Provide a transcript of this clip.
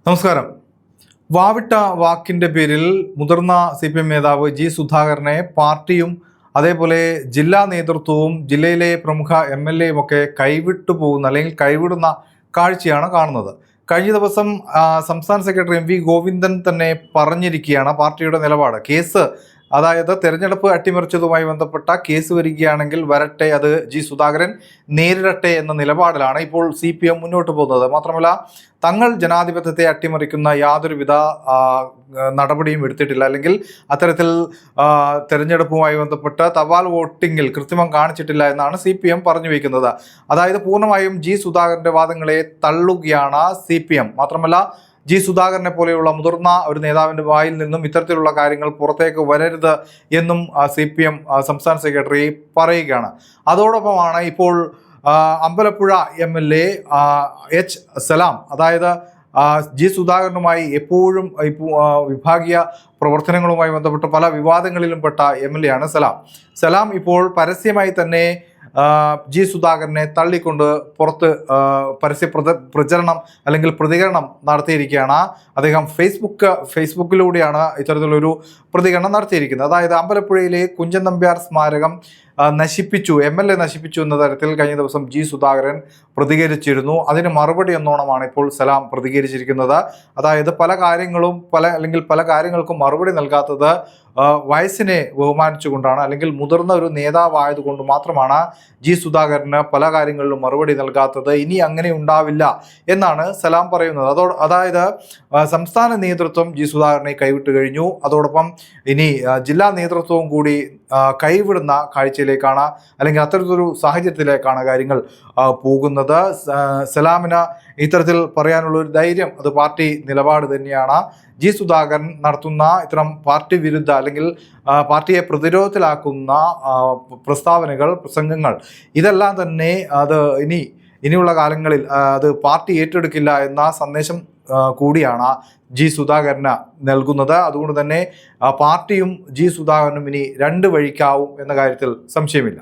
നമസ്കാരം. വാവിട്ട വാക്കിന്റെ പേരിൽ മുതിർന്ന CPM നേതാവ് ജി സുധാകരനെ പാർട്ടിയും അതേപോലെ ജില്ലാ നേതൃത്വവും ജില്ലയിലെ പ്രമുഖ MLAയും ഒക്കെ കൈവിട്ടു പോകുന്ന അല്ലെങ്കിൽ കൈവിടുന്ന കാഴ്ചയാണ് കാണുന്നത്. കഴിഞ്ഞ ദിവസം സംസ്ഥാന സെക്രട്ടറി MV ഗോവിന്ദൻ തന്നെ പറഞ്ഞിരിക്കുകയാണ് പാർട്ടിയുടെ നിലപാട്. കേസ്, അതായത് തെരഞ്ഞെടുപ്പ് അട്ടിമറിച്ചതുമായി ബന്ധപ്പെട്ട കേസ് വരികയാണെങ്കിൽ വരട്ടെ, അത് ജി സുധാകരൻ നേരിടട്ടെ എന്ന നിലപാടിലാണ് ഇപ്പോൾ CPM മുന്നോട്ട് പോകുന്നത്. മാത്രമല്ല, തങ്ങൾ ജനാധിപത്യത്തെ അട്ടിമറിക്കുന്ന യാതൊരുവിധ നടപടിയും എടുത്തിട്ടില്ല, അല്ലെങ്കിൽ അത്തരത്തിൽ തെരഞ്ഞെടുപ്പുമായി ബന്ധപ്പെട്ട് തപാൽ വോട്ടിങ്ങിൽ കൃത്രിമം കാണിച്ചിട്ടില്ല എന്നാണ് CPM പറഞ്ഞു വയ്ക്കുന്നത്. അതായത് പൂർണ്ണമായും ജി സുധാകരന്റെ വാദങ്ങളെ തള്ളുകയാണ് CPM. മാത്രമല്ല, ജി സുധാകരനെ പോലെയുള്ള മുതിർന്ന ഒരു നേതാവിൻ്റെ വായിൽ നിന്നും ഇത്തരത്തിലുള്ള കാര്യങ്ങൾ പുറത്തേക്ക് വരരുത് എന്നും CPM സംസ്ഥാന സെക്രട്ടറി പറയുകയാണ്. അതോടൊപ്പമാണ് ഇപ്പോൾ അമ്പലപ്പുഴ MLA H. സലാം, അതായത് ജി സുധാകരനുമായി എപ്പോഴും വിഭാഗീയ പ്രവർത്തനങ്ങളുമായി ബന്ധപ്പെട്ട് പല വിവാദങ്ങളിലും പെട്ട MLA ആണ് സലാം. ഇപ്പോൾ പരസ്യമായി തന്നെ ജി സുധാകരനെ തള്ളിക്കൊണ്ട് പുറത്ത് പരസ്യ പ്രചരണം അല്ലെങ്കിൽ പ്രതികരണം നടത്തിയിരിക്കുകയാണ്. അദ്ദേഹം ഫേസ്ബുക്കിലൂടെയാണ് ഇത്തരത്തിലൊരു പ്രതികരണം നടത്തിയിരിക്കുന്നത്. അതായത് അമ്പലപ്പുഴയിലെ കുഞ്ചൻ നമ്പ്യാർ സ്മാരകം നശിപ്പിച്ചു, MLA നശിപ്പിച്ചു എന്ന തരത്തിൽ കഴിഞ്ഞ ദിവസം ജി സുധാകരൻ പ്രതികരിച്ചിരുന്നു. അതിന് മറുപടി എന്നോണമാണ് ഇപ്പോൾ സലാം പ്രതികരിച്ചിരിക്കുന്നത്. അതായത് പല കാര്യങ്ങൾക്കും മറുപടി നൽകാത്തത് വയസ്സിനെ ബഹുമാനിച്ചുകൊണ്ടാണ്, അല്ലെങ്കിൽ മുതിർന്ന ഒരു നേതാവായതുകൊണ്ട് മാത്രമാണ് ജി സുധാകരന് പല കാര്യങ്ങളിലും മറുപടി നൽകാത്തത്. ഇനി അങ്ങനെ ഉണ്ടാവില്ല എന്നാണ് സലാം പറയുന്നത്. അതായത് സംസ്ഥാന നേതൃത്വം ജി സുധാകരനെ കൈവിട്ട് കഴിഞ്ഞു. അതോടൊപ്പം ഇനി ജില്ലാ നേതൃത്വവും കൂടി കൈവിടുന്ന കാഴ്ചയിലേക്കാണ്, അല്ലെങ്കിൽ അത്തരത്തിലൊരു സാഹചര്യത്തിലേക്കാണ് കാര്യങ്ങൾ പോകുന്നത്. സലാമിന് ഇത്തരത്തിൽ പറയാനുള്ള ഒരു ധൈര്യം, അത് പാർട്ടി നിലപാട് തന്നെയാണ്. ജി സുധാകരൻ നടത്തുന്ന ഇത്തരം പാർട്ടി വിരുദ്ധ അല്ലെങ്കിൽ പാർട്ടിയെ പ്രതിരോധത്തിലാക്കുന്ന പ്രസ്താവനകൾ, പ്രസംഗങ്ങൾ, ഇതെല്ലാം തന്നെ അത് ഇനിയുള്ള കാലങ്ങളിൽ അത് പാർട്ടി ഏറ്റെടുക്കില്ല എന്ന സന്ദേശം കൂടിയാണ് ജി സുധാകരന് നൽകുന്നത്. അതുകൊണ്ട് തന്നെ പാർട്ടിയും ജി സുധാകരനും ഇനി രണ്ട് വഴിക്കാവും എന്ന കാര്യത്തിൽ സംശയമില്ല.